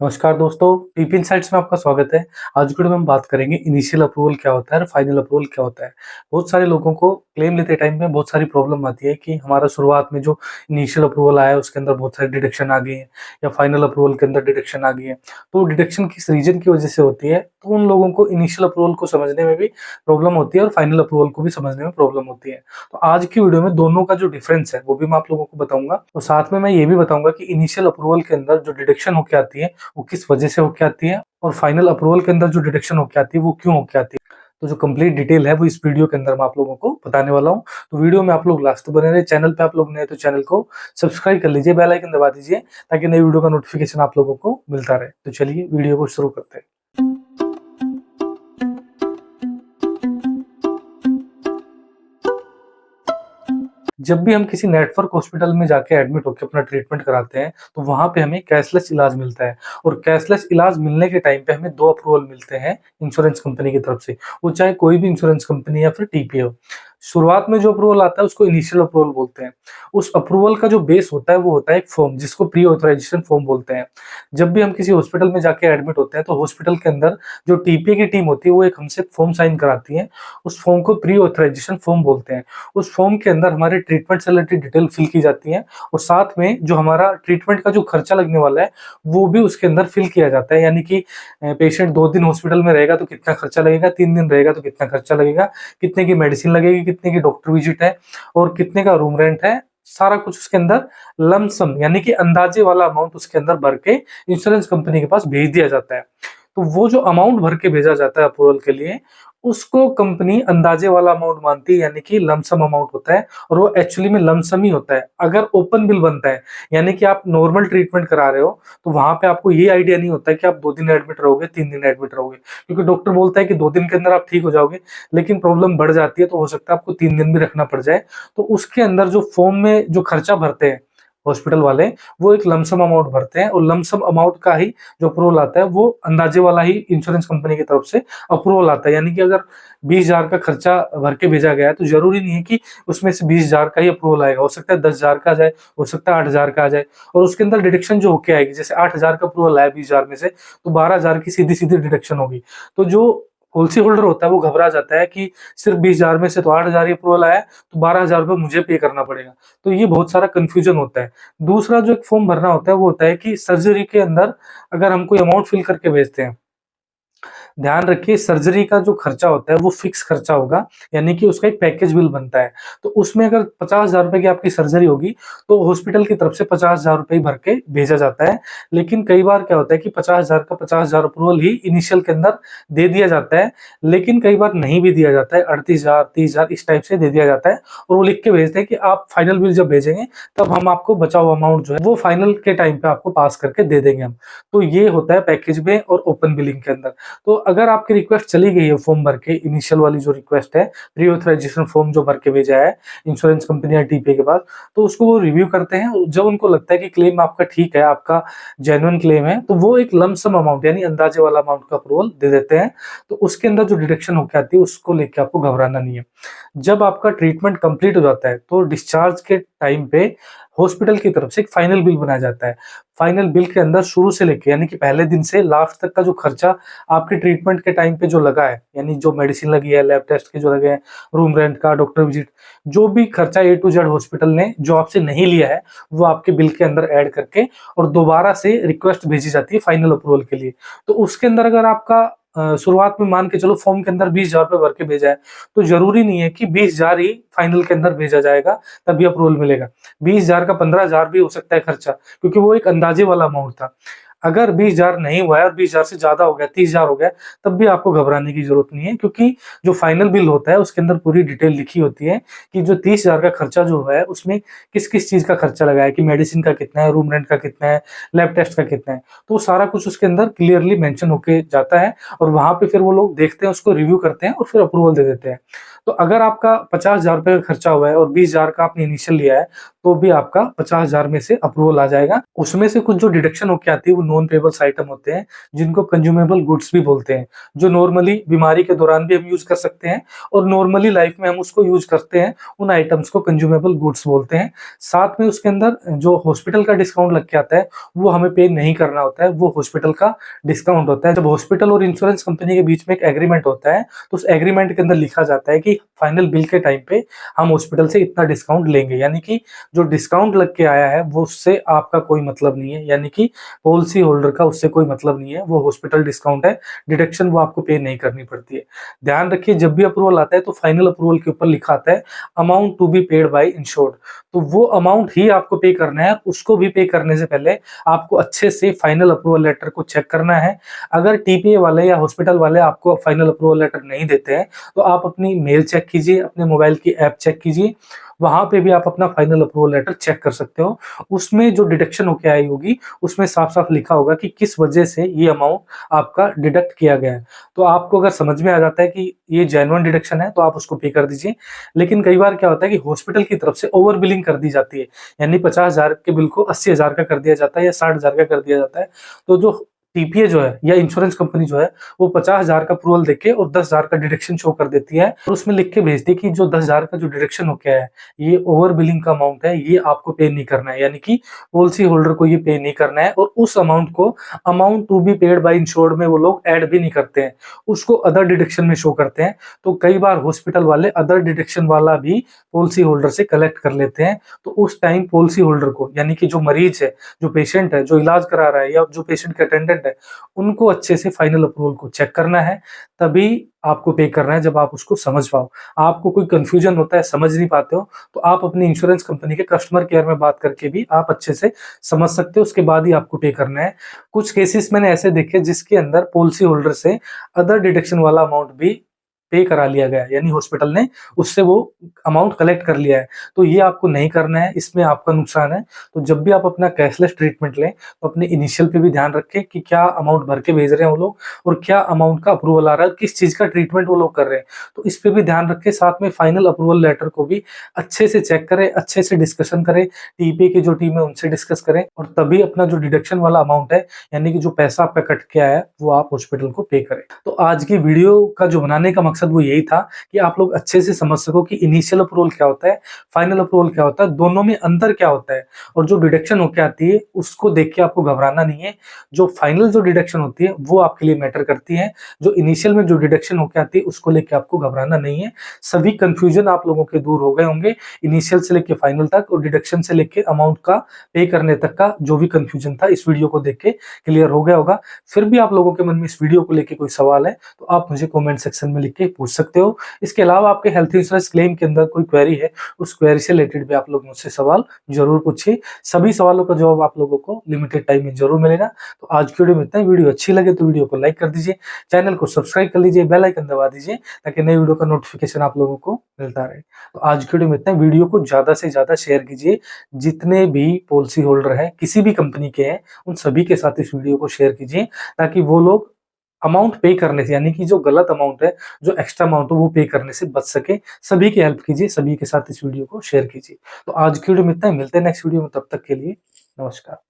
नमस्कार दोस्तों, TP insights में आपका स्वागत है। आज की वीडियो में हम बात करेंगे इनिशियल अप्रूवल क्या होता है और फाइनल अप्रूवल क्या होता है। बहुत सारे लोगों को क्लेम लेते टाइम में बहुत सारी प्रॉब्लम आती है कि हमारा शुरुआत में जो इनिशियल अप्रूवल आया है उसके अंदर बहुत सारी डिडक्शन आ गई है या फाइनल अप्रूवल के अंदर डिडक्शन आ गई है। तो डिडक्शन किस रीजन की वजह से होती है, तो उन लोगों को इनिशियल अप्रूवल को समझने में भी प्रॉब्लम होती है और फाइनल अप्रूवल को भी समझने में प्रॉब्लम होती है। तो आज की वीडियो में दोनों का जो डिफरेंस है वो भी मैं आप लोगों को बताऊंगा। तो साथ में मैं ये भी बताऊंगा कि इनिशियल अप्रूवल के अंदर जो डिडक्शन होकर आती है वो किस वजह से होके आती है और फाइनल अप्रूवल के अंदर जो डिडक्शन होके आती है वो क्यों होके आती है। तो जो कंप्लीट डिटेल है वो इस वीडियो के अंदर मैं आप लोगों को बताने वाला हूँ। तो वीडियो में आप लोग लास्ट तक बने रहे। चैनल पे आप लोग नए तो चैनल को सब्सक्राइब कर लीजिए, बेल आइकन दबा दीजिए ताकि नई वीडियो का नोटिफिकेशन आप लोगों को मिलता रहे। तो चलिए वीडियो को शुरू करते हैं। जब भी हम किसी नेटवर्क हॉस्पिटल में जाके एडमिट होकर अपना ट्रीटमेंट कराते हैं तो वहां पे हमें कैशलेस इलाज मिलता है। और कैशलेस इलाज मिलने के टाइम पे हमें दो अप्रूवल मिलते हैं इंश्योरेंस कंपनी की तरफ से, वो चाहे कोई भी इंश्योरेंस कंपनी या फिर टीपीए हो। शुरुआत में जो अप्रूवल आता है उसको इनिशियल अप्रूवल बोलते हैं। उस अप्रूवल का जो बेस होता है वो होता है एक फॉर्म जिसको प्री ऑथराइजेशन फॉर्म बोलते हैं। जब भी हम किसी हॉस्पिटल में जाके एडमिट होते हैं तो हॉस्पिटल के अंदर जो टीपीए की टीम होती है वो एक हमसे फॉर्म साइन कराती है। उस फॉर्म को प्री ऑथराइजेशन फॉर्म बोलते हैं। उस फॉर्म के अंदर हमारे ट्रीटमेंट से रिलेटेड डिटेल फिल की जाती है और साथ में जो हमारा ट्रीटमेंट का जो खर्चा लगने वाला है वो भी उसके अंदर फिल किया जाता है। यानी कि पेशेंट 2 दिन हॉस्पिटल में रहेगा तो कितना खर्चा लगेगा, 3 दिन रहेगा तो कितना खर्चा लगेगा, कितने की मेडिसिन लगेगी, कितने की डॉक्टर विजिट है और कितने का रूम रेंट है। सारा कुछ उसके अंदर लमसम यानी कि अंदाजे वाला अमाउंट उसके अंदर भर के इंश्योरेंस कंपनी के पास भेज दिया जाता है। तो वो जो अमाउंट भर के भेजा जाता है अप्रूवल के लिए उसको कंपनी अंदाजे वाला अमाउंट मानती है, यानी कि लमसम अमाउंट होता है और वो एक्चुअली में लमसम ही होता है। अगर ओपन बिल बनता है यानी कि आप नॉर्मल ट्रीटमेंट करा रहे हो तो वहां पे आपको ये आइडिया नहीं होता है कि आप 2 दिन एडमिट रहोगे, 3 दिन एडमिट रहोगे, क्योंकि डॉक्टर बोलता है कि 2 दिन के अंदर आप ठीक हो जाओगे, लेकिन प्रॉब्लम बढ़ जाती है तो हो सकता है आपको 3 दिन भी रखना पड़ जाए। तो उसके अंदर जो फॉर्म में जो खर्चा भरते हैं हॉस्पिटल वाले, वो एक लमसम अमाउंट भरते हैं और लमसम अमाउंट का ही जो अप्रूवल आता है वो अंदाजे वाला ही इंश्योरेंस कंपनी की तरफ से अप्रूवल आता है। यानी कि अगर 20,000 का खर्चा भर के भेजा गया है तो जरूरी नहीं है कि उसमें से 20,000 का ही अप्रूवल आएगा। हो सकता है 10,000 का आ जाए, हो सकता है 8,000 का आ जाए और उसके अंदर डिडक्शन जो होके आएगी, जैसे 8,000 का अप्रूवल आया 20,000 में से तो 12,000 की सीधी सीधी डिडक्शन होगी। तो जो पॉलिसी होल्डर होता है वो घबरा जाता है कि सिर्फ 20,000 में से तो 8,000 ही अप्रूवल आया तो 12,000 रुपये मुझे पे करना पड़ेगा। तो ये बहुत सारा कंफ्यूजन होता है। दूसरा जो एक फॉर्म भरना होता है वो होता है कि सर्जरी के अंदर अगर हम कोई अमाउंट फिल करके भेजते हैं, ध्यान रखिए सर्जरी का जो खर्चा होता है वो फिक्स खर्चा होगा, यानी कि उसका एक पैकेज बिल बनता है। तो उसमें अगर 50,000 रुपए की आपकी सर्जरी होगी तो हॉस्पिटल की तरफ से 50,000 रुपए ही भर के भेजा जाता है। लेकिन कई बार क्या होता है कि 50,000 का 50,000 अप्रूवल ही इनिशियल के अंदर दे दिया जाता है, लेकिन कई बार नहीं भी दिया जाता है, 38,000 30,000 इस टाइप से दे दिया जाता है और वो लिख के भेजते हैं कि आप फाइनल बिल जब भेजेंगे तब हम आपको बचा हुआ अमाउंट जो है वो फाइनल के टाइम पे आपको पास करके दे देंगे हम। तो ये होता है पैकेज में और ओपन बिलिंग के अंदर। तो अगर आपकी रिक्वेस्ट चली गई है फॉर्म भर के, इनिशियल वाली जो रिक्वेस्ट है, प्री ऑथराइजेशन फॉर्म जो भर के भेजा है इंश्योरेंस कंपनी या टीपीए के पास, तो उसको वो रिव्यू करते हैं। जब उनको लगता है कि क्लेम आपका ठीक है, आपका जेन्युइन क्लेम है, तो वो एक लमसम अमाउंट यानी अंदाजे वाला अमाउंट का अप्रूवल दे देते हैं। तो उसके अंदर जो डिडक्शन होकर आती है उसको लेके आपको घबराना नहीं है। जब आपका ट्रीटमेंट कंप्लीट हो जाता है तो डिस्चार्ज के टाइम पे हॉस्पिटल की तरफ से एक फाइनल बिल बनाया जाता है। फाइनल बिल के अंदर शुरू से लेके यानी कि पहले दिन से लास्ट तक का जो खर्चा आपके ट्रीटमेंट के टाइम पे जो लगा है, यानी जो मेडिसिन लगी है, लैब टेस्ट के जो लगे हैं, रूम रेंट का, डॉक्टर विजिट, जो भी खर्चा ए टू जेड हॉस्पिटल ने जो आपसे नहीं लिया है वो आपके बिल के अंदर ऐड करके और दोबारा से रिक्वेस्ट भेजी जाती है फाइनल अप्रूवल के लिए। तो उसके अंदर अगर आपका शुरुआत में मान के चलो फॉर्म के अंदर 20,000 रुपए भर के भेजा है तो जरूरी नहीं है कि 20,000 ही फाइनल के अंदर भेजा जाएगा तभी अप्रूवल मिलेगा। 20,000 का 15,000 भी हो सकता है खर्चा, क्योंकि वो एक अंदाजे वाला अमाउंट था। अगर 20,000 नहीं हुआ है और 20,000 से ज्यादा हो गया, 30,000 हो गया, तब भी आपको घबराने की जरूरत नहीं है, क्योंकि जो फाइनल बिल होता है उसके अंदर पूरी डिटेल लिखी होती है कि जो 30,000 का खर्चा जो है उसमें किस किस चीज का खर्चा लगा है, कि मेडिसिन का कितना है, रूम रेंट का कितना है, लैब टेस्ट का कितना है। तो सारा कुछ उसके अंदर क्लियरली मेंशन होके जाता है और वहां पे फिर वो लोग देखते हैं, उसको रिव्यू करते हैं और फिर अप्रूवल दे देते हैं। तो अगर आपका 50,000 रुपए का खर्चा हुआ है और 20,000 का आपने इनिशियल लिया है, तो भी आपका 50,000 में से अप्रूवल आ जाएगा। उसमें से कुछ जो डिडक्शन होके आती है वो नॉन पेबल्स आइटम होते हैं, जिनको कंज्यूमेबल गुड्स भी बोलते हैं, जो नॉर्मली बीमारी के दौरान भी हम यूज कर सकते हैं और नॉर्मली लाइफ में हम उसको यूज करते हैं। उन आइटम्स को कंज्यूमेबल गुड्स बोलते हैं। साथ में उसके अंदर जो हॉस्पिटल का डिस्काउंट लग के आता है वो हमें पे नहीं करना होता है, वो हॉस्पिटल का डिस्काउंट होता है। जब हॉस्पिटल और इंश्योरेंस कंपनी के बीच में एक एग्रीमेंट होता है, तो उस एग्रीमेंट के अंदर लिखा जाता है कि फाइनल बिल के टाइम पे हम हॉस्पिटल से इतना डिस्काउंट लेंगे, यानी कि जो डिस्काउंट लग के आया है वो उससे आपका कोई मतलब नहीं है, यानी कि पॉलिसी होल्डर का उससे कोई मतलब नहीं है। वो हॉस्पिटल डिस्काउंट है, डिडक्शन वो आपको पे नहीं करनी पड़ती है। ध्यान रखिए, जब भी अप्रूवल आता है तो फाइनल अप्रूवल के ऊपर लिखा आता है amount to be paid by insured, तो वो अमाउंट ही आपको पे करना है। उसको भी पे करने से पहले आपको अच्छे से फाइनल अप्रूवल लेटर को चेक करना है। अगर टीपीए वाले या हॉस्पिटल वाले आपको फाइनल अप्रूवल लेटर नहीं देते हैं, तो आप अपनी मेल चेक कीजिए, अपने मोबाइल की ऐप चेक कीजिए, वहां पे भी आप अपना फाइनल अप्रूवल लेटर चेक कर सकते हो। उसमें जो डिडक्शन होके आई होगी उसमें साफ साफ लिखा होगा कि किस वजह से ये अमाउंट आपका डिडक्ट किया गया है। तो आपको अगर समझ में आ जाता है कि ये जेन्युइन डिडक्शन है तो आप उसको पे कर दीजिए। लेकिन कई बार क्या होता है कि हॉस्पिटल की तरफ से ओवर बिलिंग कर दी जाती है, यानी 50,000 के बिल को 80,000 का कर दिया जाता है या 60,000 का कर दिया जाता है। तो जो टीपीए जो है या इंश्योरेंस कंपनी जो है वो 50,000 का अप्रूवल देके और 10,000 का डिडक्शन शो कर देती है और उसमें लिख के भेजती है कि जो 10,000 का जो डिडक्शन हो गया है ये ओवर बिलिंग का अमाउंट है, ये आपको पे नहीं करना है, यानी कि पॉलिसी होल्डर को ये पे नहीं करना है। और उस अमाउंट को amount to be paid by insured में वो लोग ऐड भी नहीं करते हैं, उसको अदर डिडक्शन में शो करते हैं। तो कई बार हॉस्पिटल वाले अदर डिडक्शन वाला भी पॉलिसी होल्डर से कलेक्ट कर लेते हैं। तो उस टाइम पॉलिसी होल्डर को, यानी कि जो मरीज है, जो पेशेंट है, जो इलाज करा रहा है या जो पेशेंट का अटेंडेंट है, उनको अच्छे से फाइनल अप्रूवल को चेक करना है, तभी आपको पे करना है जब आप उसको समझ पाओ। आपको कोई कंफ्यूजन होता है, समझ नहीं पाते हो, तो आप अपनी इंश्योरेंस कंपनी के कस्टमर केयर में बात करके भी आप अच्छे से समझ सकते हो, उसके बाद ही आपको पे करना है। कुछ केसेस मैंने ऐसे देखे जिसके अंदर पॉलिसी होल्डर से अदर डिडक्शन वाला अमाउंट भी पे करा लिया गया है, यानी हॉस्पिटल ने उससे वो अमाउंट कलेक्ट कर लिया है। तो ये आपको नहीं करना है, इसमें आपका नुकसान है। तो जब भी आप अपना कैशलेस ट्रीटमेंट लें तो अपने इनिशियल पे भी ध्यान रखें कि क्या अमाउंट भर के भेज रहे हैं वो लोग और क्या अमाउंट का अप्रूवल आ रहा है, किस चीज का ट्रीटमेंट वो लोग कर रहे हैं। तो इस पे भी ध्यान रखें। साथ में फाइनल अप्रूवल लेटर को भी अच्छे से चेक करें, अच्छे से डिस्कशन करें, टीपीए की जो टीम है उनसे डिस्कस करें और तभी अपना जो डिडक्शन वाला अमाउंट है, यानी कि जो पैसा आपका कट के आया है, वो आप हॉस्पिटल को पे करें। तो आज की वीडियो का जो बनाने का मकसद वो यही था कि आप लोग अच्छे से समझ सको कि इनिशियल अप्रूवल क्या होता है, फाइनल अप्रूवल क्या होता है, दोनों में अंतर क्या होता है। और जो डिडक्शन होके आती है उसको देख के आपको घबराना नहीं है। जो फाइनल जो डिडक्शन होती है वो आपके लिए मैटर करती है। जो इनिशियल में जो डिडक्शन होके आती है उसको लेके आपको घबराना नहीं है। सभी कंफ्यूजन आप लोगों के दूर हो गए होंगे, इनिशियल से लेके फाइनल तक और डिडक्शन से लेके अमाउंट का पे करने तक का जो भी कंफ्यूजन था इस वीडियो को देख के क्लियर हो गया होगा। फिर भी आप लोगों के मन में इस वीडियो को लेके कोई सवाल है तो आप मुझे कमेंट सेक्शन में लिख के पूछ सकते हो। इसके अलावा आपके हेल्थ इंश्योरेंस क्लेम के अंदर कोई क्वेरी है, उस क्वेरी से रिलेटेड भी आप लोग मुझसे सवाल जरूर पूछिए। सभी सवालों का जवाब आप लोगों को लिमिटेड टाइम में जरूर मिलेगा। तो आज की वीडियो में इतना ही। वीडियो अच्छी लगे तो वीडियो को लाइक कर दीजिए, चैनल को सब्सक्राइब कर लीजिए, बेल आइकन दबा दीजिए ताकि नई वीडियो का नोटिफिकेशन आप लोगों को मिलता रहे। तो आज की वीडियो में इतना ही। वीडियो को ज्यादा से ज्यादा शेयर कीजिए। जितने भी पॉलिसी होल्डर हैं, किसी भी कंपनी के हैं, उन सभी के साथ इस वीडियो को शेयर कीजिए ताकि वो लोग अमाउंट पे करने से, यानी कि जो गलत अमाउंट है, जो एक्स्ट्रा अमाउंट है वो पे करने से बच सके। सभी की हेल्प कीजिए, सभी के साथ इस वीडियो को शेयर कीजिए। तो आज की वीडियो में इतना ही। मिलते हैं नेक्स्ट वीडियो में, तब तक के लिए नमस्कार।